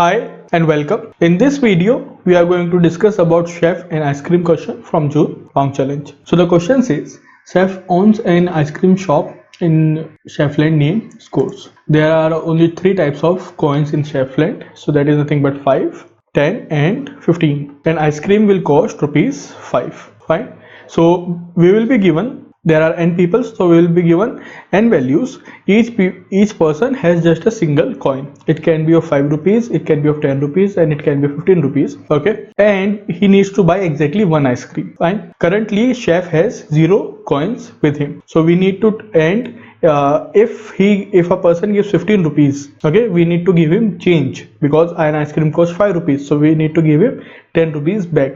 Hi and welcome. In this video, we are going to discuss about chef and ice cream question from June Long Challenge. So the question says, chef owns an ice cream shop in Chefland named Scores. There are only three types of coins in Chefland, so that is nothing but 5, 10 and 15. And ice cream will cost rupees 5. Fine. So we will be given, there are n people, so we will be given n values. Each person has just a single coin. It can be of 5 rupees, it can be of 10 rupees, and it can be 15 rupees. Okay, and he needs to buy exactly one ice cream. Fine. Currently chef has 0 coins with him, so we need to end if a person gives 15 rupees, okay, we need to give him change because an ice cream costs 5 rupees, so we need to give him 10 rupees back.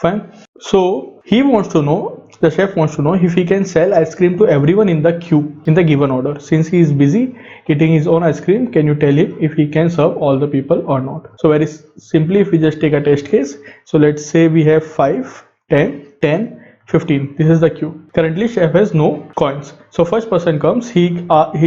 Fine. So he wants to know, the chef wants to know if he can sell ice cream to everyone in the queue in the given order. Since he is busy eating his own ice cream, can you tell him if he can serve all the people or not? So very simply, if we just take a test case, so let's say we have 5, 10, 10, 15. This is the queue. Currently chef has no coins. So first person comes, he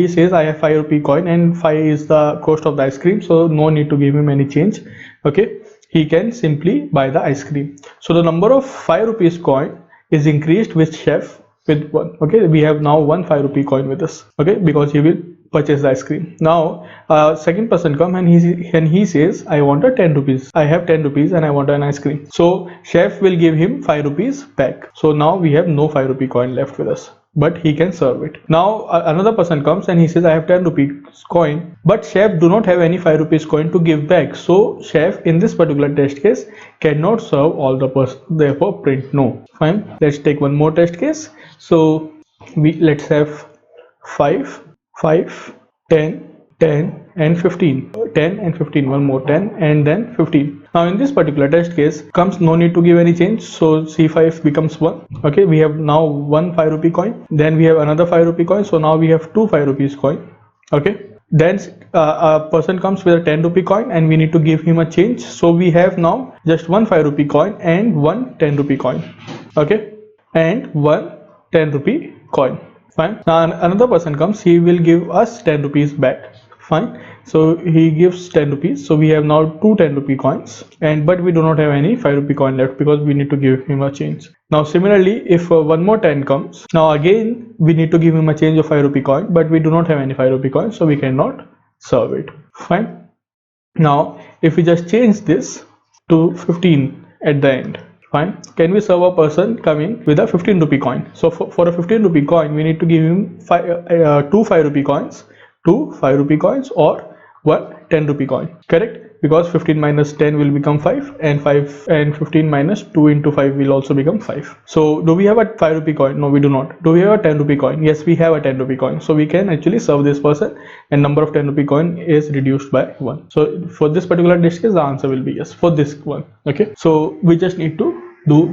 says I have 5 rupee coin and 5 is the cost of the ice cream, so no need to give him any change. Okay, he can simply buy the ice cream. So the number of 5 rupees coin is increased with chef with 1. Okay, we have now 1 5 rupee coin with us. Okay, because he will purchase the ice cream. Now second person come and he says I want a 10 rupees. I have 10 rupees and I want an ice cream. So chef will give him 5 rupees back. So now we have no 5 rupee coin left with us, but he can serve it. Now another person comes and he says I have 10 rupees coin, but chef do not have any 5 rupees coin to give back. So chef in this particular test case cannot serve all the person, therefore print no. Fine. Let's take one more test case. So let's have 5, 5, 10, 10 and 15. 10 and 15, one more 10 and then 15. Now in this particular test case comes no need to give any change, so C5 becomes 1. Okay, we have now 1 5 rupee coin, then we have another 5 rupee coin, so now we have 2 5 rupees coin. Okay, then a person comes with a 10 rupee coin and we need to give him a change, so we have now just 1 5 rupee coin and 1 10 rupee coin. Okay, and 1 10 rupee coin. Fine. Now another person comes, he will give us 10 rupees back. Fine. So he gives 10 rupees, so we have now 2 10 rupee coins, and but we do not have any 5 rupee coin left because we need to give him a change. Now similarly, if one more 10 comes, now again we need to give him a change of 5 rupee coin, but we do not have any 5 rupee coin, so we cannot serve it. Fine. Now if we just change this to 15 at the end, fine, can we serve a person coming with a 15 rupee coin? So for a 15 rupee coin we need to give him 2 5 rupee coins, 2 5 rupee coins or 1 10 rupee coin, correct? Because 15 minus 10 will become 5 and 5 and 15 minus 2 into 5 will also become 5. So do we have a 5 rupee coin? No, we do not. Do we have a 10 rupee coin? Yes, we have a 10 rupee coin, so we can actually serve this person and number of 10 rupee coin is reduced by 1. So for this particular dish case the answer will be yes for this one. Okay, so we just need to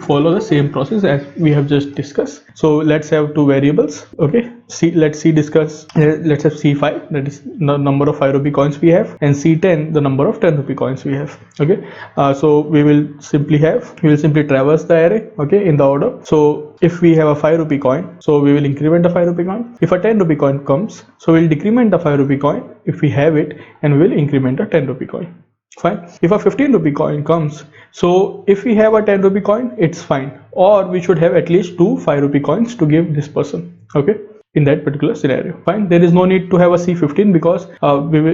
follow the same process as we have just discussed. So let's have two variables. Okay, let's have C5, that is the number of 5 rupee coins we have, and C10 the number of 10 rupee coins we have. Okay, so we will simply traverse the array, okay, in the order. So if we have a 5 rupee coin, so we will increment the 5 rupee coin. If a 10 rupee coin comes, so we'll decrement the 5 rupee coin if we have it, and we will increment a 10 rupee coin. Fine. If a 15 rupee coin comes, so if we have a 10 rupee coin, it's fine, or we should have at least 2 5 rupee coins to give this person. Okay, in that particular scenario. Fine. There is no need to have a C15 because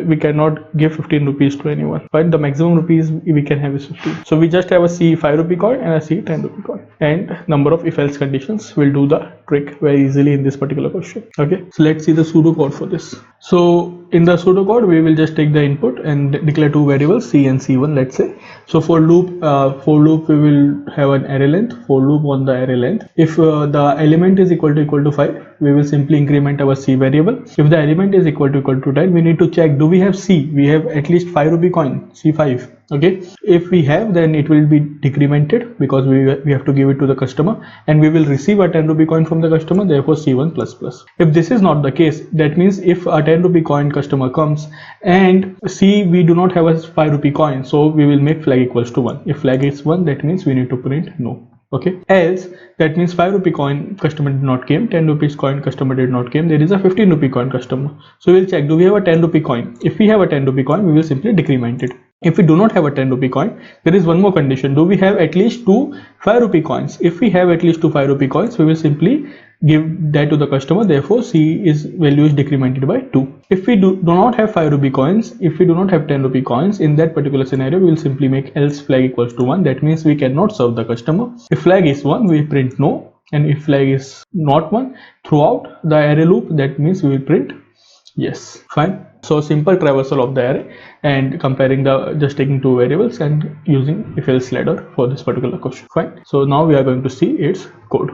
we cannot give 15 rupees to anyone. Fine. The maximum rupees we can have is 15. So we just have a C5 rupee coin and a C10 rupee coin, and number of if else conditions will do the trick very easily in this particular question. Okay, so let's see the pseudocode for this. So in the pseudocode we will just take the input and declare two variables C and C1, let's say. So for loop we will have an array length, for loop on the array length. If the element is equal to 5, we will simply increment our C variable. If the element is equal to 10, we need to check, do we have C? We have at least 5 rupee coin, C5. Okay, if we have, then it will be decremented because we have to give it to the customer, and we will receive a 10 rupee coin from the customer, therefore C1++. If this is not the case, that means if a 10 rupee coin customer comes and C we do not have a 5 rupee coin, so we will make flag equals to 1. If flag is 1, that means we need to print no. Okay, else that means 5 rupee coin customer did not came, 10 rupees coin customer did not came, there is a 15 rupee coin customer. So we'll check, do we have a 10 rupee coin? If we have a 10 rupee coin, we will simply decrement it. If we do not have a 10 rupee coin, there is one more condition. Do we have at least 2 5 rupee coins? If we have at least 2 5 rupee coins, we will simply give that to the customer. Therefore, C is value is decremented by 2. If we do not have 5 rupee coins, if we do not have 10 rupee coins, in that particular scenario, we will simply make else flag equals to 1. That means we cannot serve the customer. If flag is 1, we print no, and if flag is not 1 throughout the array loop, that means we will print yes. Fine. So simple traversal of the array and comparing the just taking two variables and using if else ladder for this particular question. Fine. So now we are going to see its code.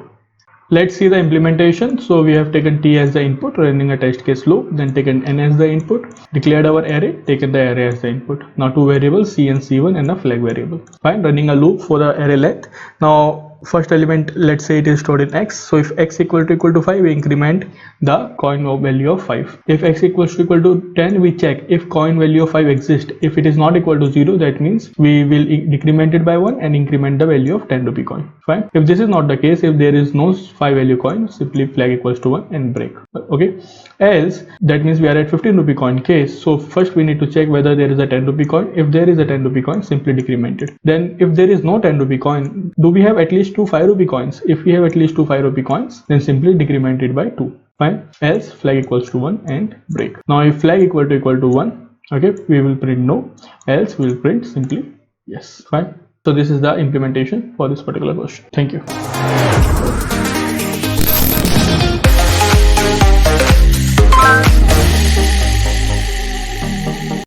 Let's see the implementation. So we have taken T as the input, running a test case loop, then taken N as the input, declared our array, taken the array as the input. Now two variables C and C1 and a flag variable. Fine, running a loop for the array length. Now first element, let's say it is stored in X. So if X equal to 5, we increment the coin value of 5. If X equals to equal to 10, we check if coin value of 5 exists. If it is not equal to 0, that means we will decrement it by 1 and increment the value of 10 rupee coin. Fine. If this is not the case, if there is no 5 value coin, simply flag equals to 1 and break. Okay. Else, that means we are at 15 rupee coin case. So first we need to check whether there is a 10 rupee coin. If there is a 10 rupee coin, simply decrement it. Then if there is no 10 rupee coin, do we have at least 2 5 rupee coins? If we have at least 2 5 rupee coins, then simply decrement it by 2. Fine. Else flag equals to 1 and break. Now if flag equal to 1, okay, we will print no. Else we will print simply yes. Fine. So this is the implementation for this particular question. Thank you.